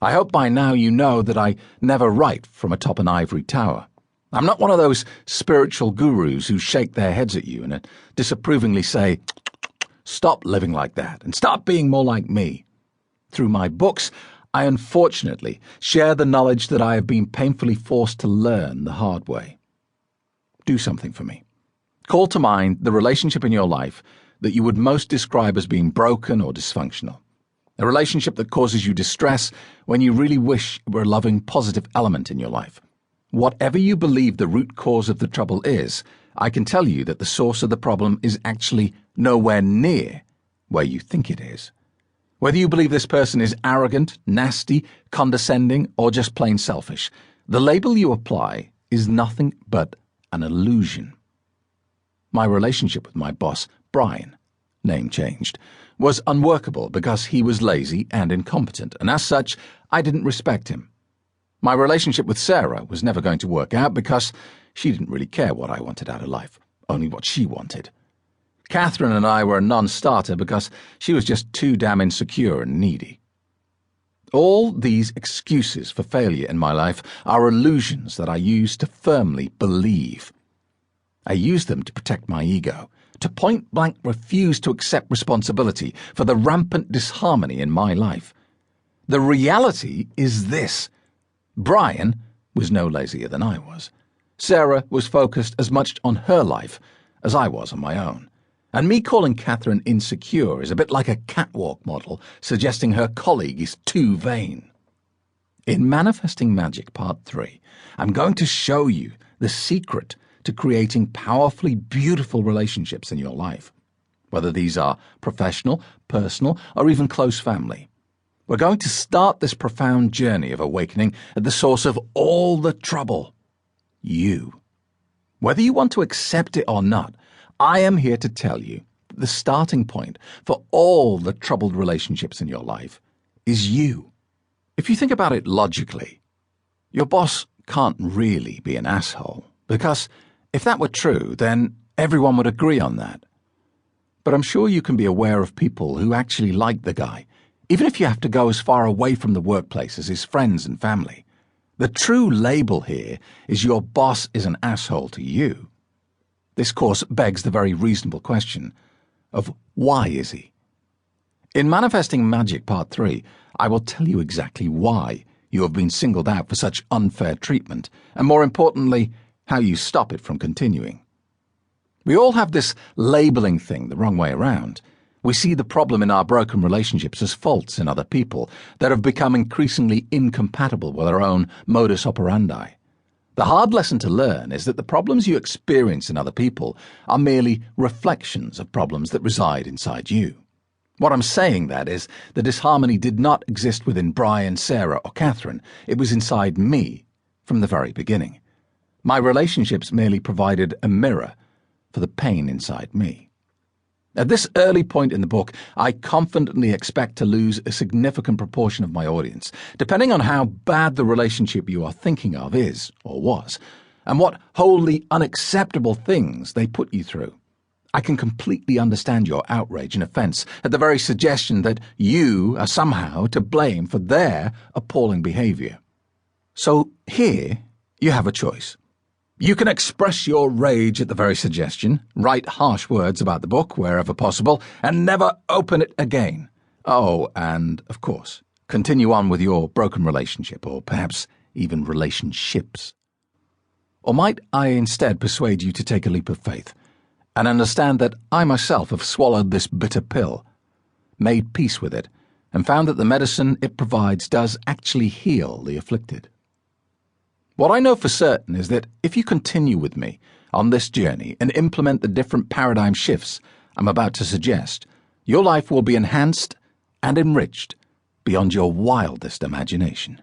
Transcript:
I hope by now you know that I never write from atop an ivory tower. I'm not one of those spiritual gurus who shake their heads at you and disapprovingly say, "Stop living like that and start being more like me." Through my books, I unfortunately share the knowledge that I have been painfully forced to learn the hard way. Do something for me. Call to mind the relationship in your life that you would most describe as being broken or dysfunctional. A relationship that causes you distress when you really wish it were a loving, positive element in your life. Whatever you believe the root cause of the trouble is, I can tell you that the source of the problem is actually nowhere near where you think it is. Whether you believe this person is arrogant, nasty, condescending, or just plain selfish, the label you apply is nothing but an illusion. My relationship with my boss, Brian, name changed, was unworkable because he was lazy and incompetent, and as such, I didn't respect him. My relationship with Sarah was never going to work out because she didn't really care what I wanted out of life, only what she wanted. Catherine and I were a non-starter because she was just too damn insecure and needy. All these excuses for failure in my life are illusions that I use to firmly believe. I use them to protect my ego, to point-blank refuse to accept responsibility for the rampant disharmony in my life. The reality is this. Brian was no lazier than I was. Sarah was focused as much on her life as I was on my own. And me calling Catherine insecure is a bit like a catwalk model suggesting her colleague is too vain. In Manifesting Magic Part 3, I'm going to show you the secret to creating powerfully beautiful relationships in your life, whether these are professional, personal, or even close family. We're going to start this profound journey of awakening at the source of all the trouble, you. Whether you want to accept it or not, I am here to tell you that the starting point for all the troubled relationships in your life is you. If you think about it logically, your boss can't really be an asshole, because if that were true, then everyone would agree on that. But I'm sure you can be aware of people who actually like the guy, even if you have to go as far away from the workplace as his friends and family. The true label here is your boss is an asshole to you. This course begs the very reasonable question of why is he? In Manifesting Magic Part 3, I will tell you exactly why you have been singled out for such unfair treatment, and more importantly, how you stop it from continuing. We all have this labeling thing the wrong way around. We see the problem in our broken relationships as faults in other people that have become increasingly incompatible with our own modus operandi. The hard lesson to learn is that the problems you experience in other people are merely reflections of problems that reside inside you. What I'm saying, that is, the disharmony did not exist within Brian, Sarah, or Catherine. It was inside me from the very beginning. My relationships merely provided a mirror for the pain inside me. At this early point in the book, I confidently expect to lose a significant proportion of my audience, depending on how bad the relationship you are thinking of is, or was, and what wholly unacceptable things they put you through. I can completely understand your outrage and offense at the very suggestion that you are somehow to blame for their appalling behavior. So here you have a choice. You can express your rage at the very suggestion, write harsh words about the book wherever possible, and never open it again. Oh, and, of course, continue on with your broken relationship, or perhaps even relationships. Or might I instead persuade you to take a leap of faith, and understand that I myself have swallowed this bitter pill, made peace with it, and found that the medicine it provides does actually heal the afflicted. What I know for certain is that if you continue with me on this journey and implement the different paradigm shifts I'm about to suggest, your life will be enhanced and enriched beyond your wildest imagination.